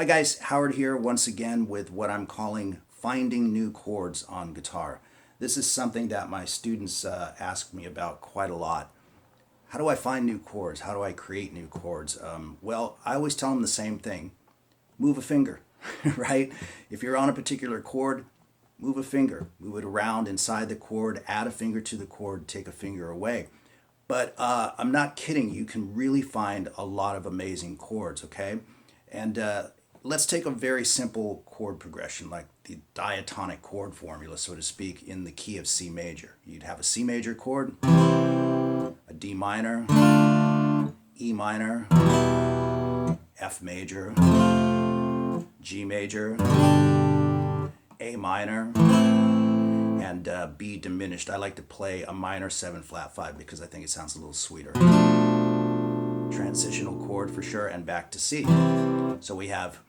guys, Howard here once again with what I'm calling finding new chords on guitar. This is something that my students ask me about quite a lot. How do I find new chords? How do I create new chords? Well, I always tell them the same thing. Move a finger, right? If you're on a particular chord, move a finger. Move it around inside the chord, add a finger to the chord, take a finger away. But I'm not kidding. You can really find a lot of amazing chords, okay? And let's take a very simple chord progression, like the diatonic chord formula, so to speak, in the key of C major. You'd have a C major chord, a D minor, E minor, F major, G major, A minor, and B diminished. I like to play a minor 7 flat 5 because I think it sounds a little sweeter. Transitional chord for sure, and back to C. So we have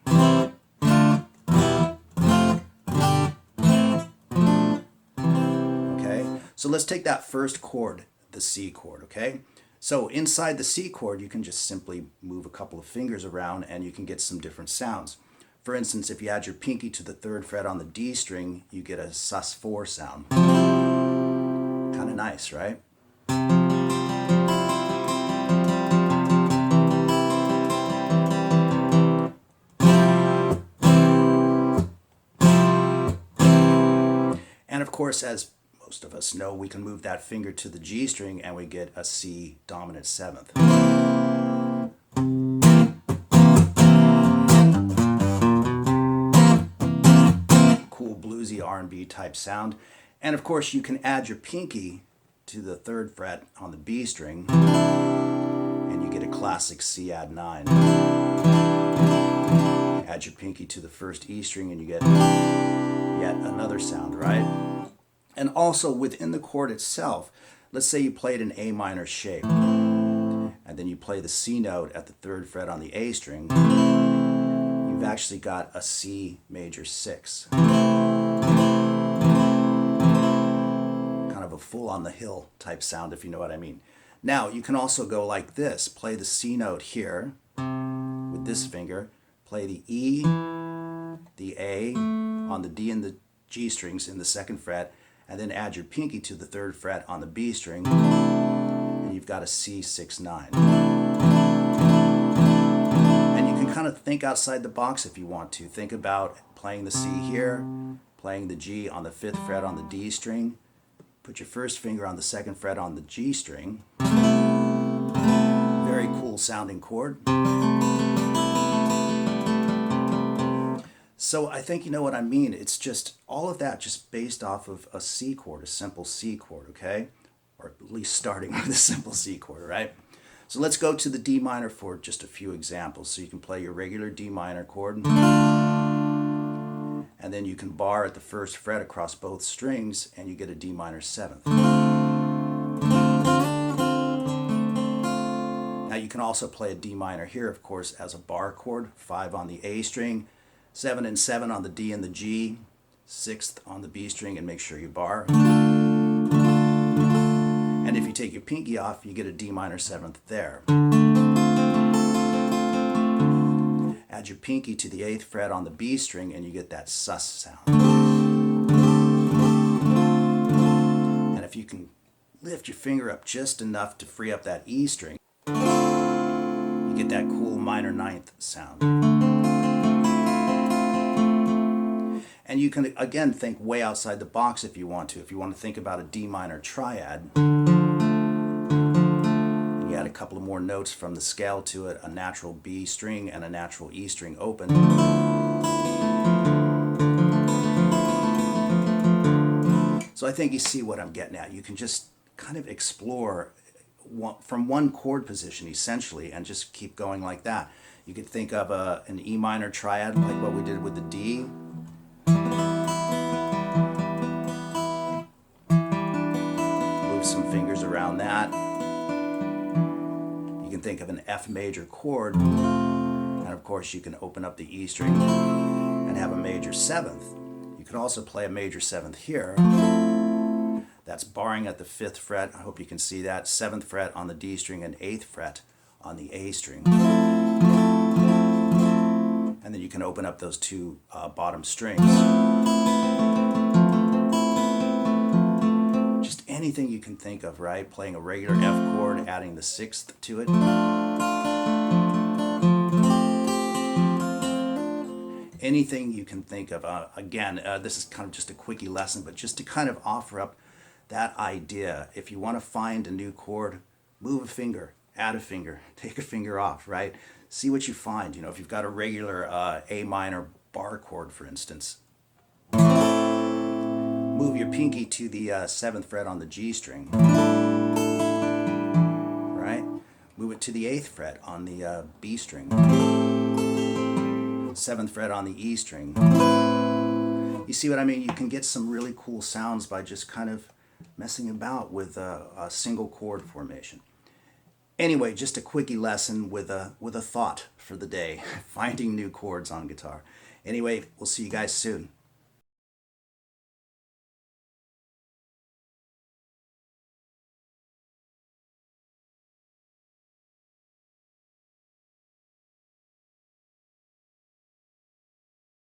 okay. So let's take that first chord, the C chord, okay? So inside the C chord, you can just simply move a couple of fingers around and you can get some different sounds. For instance, if you add your pinky to the 3rd fret on the D string, you get a sus4 sound. Kind of nice, right? And of course, as most of us know, we can move that finger to the G string and we get a C dominant 7th. Cool bluesy R&B type sound. And of course, you can add your pinky to the 3rd fret on the B string and you get a classic C add 9. Add your pinky to the 1st E string and you get yet another sound, right? And also within the chord itself, let's say you played an A minor shape and then you play the C note at the 3rd fret on the A string, you've actually got a C major 6. Kind of a full on the hill type sound, if you know what I mean. Now you can also go like this, play the C note here with this finger, play the E, the A on the D and the G strings in the 2nd fret, and then add your pinky to the 3rd fret on the B string, and you've got a C6-9. And you can kind of think outside the box if you want to. Think about playing the C here, playing the G on the 5th fret on the D string, put your 1st finger on the 2nd fret on the G string. Very cool sounding chord. So I think you know what I mean. It's just all of that just based off of a C chord, a simple C chord, okay? Or at least starting with a simple C chord, right? So let's go to the D minor for just a few examples. So you can play your regular D minor chord, and then you can bar at the 1st fret across both strings and you get a D minor 7th. Now you can also play a D minor here, of course, as a bar chord, 5 on the A string, 7 and 7 on the D and the G, 6th on the B string, and make sure you bar. And if you take your pinky off, you get a D minor 7th there. Add your pinky to the 8th fret on the B string and you get that sus sound. And if you can lift your finger up just enough to free up that E string, you get that cool minor 9th sound. And you can, again, think way outside the box if you want to. If you want to think about a D minor triad, you add a couple of more notes from the scale to it, a natural B string and a natural E string open. So I think you see what I'm getting at. You can just kind of explore from one chord position, essentially, and just keep going like that. You could think of an E minor triad, like what we did with the D. Move some fingers around that. You can think of an F major chord, and of course you can open up the E string and have a major 7th. You can also play a major 7th here. That's barring at the 5th fret. I hope you can see that. 7th fret on the D string and 8th fret on the A string. and then you can open up those two bottom strings. Just anything you can think of, right? Playing a regular F chord, adding the sixth to it. Anything you can think of. Again, this is kind of just a quickie lesson, but just to kind of offer up that idea. If you want to find a new chord, move a finger, add a finger, take a finger off, right? See what you find. You know, if you've got a regular A minor bar chord, for instance, move your pinky to the 7th fret on the G string, right? Move it to the 8th fret on the B string, 7th fret on the E string. You see what I mean? You can get some really cool sounds by just kind of messing about with a single chord formation. Anyway, just a quickie lesson with a thought for the day, finding new chords on guitar. Anyway, we'll see you guys soon.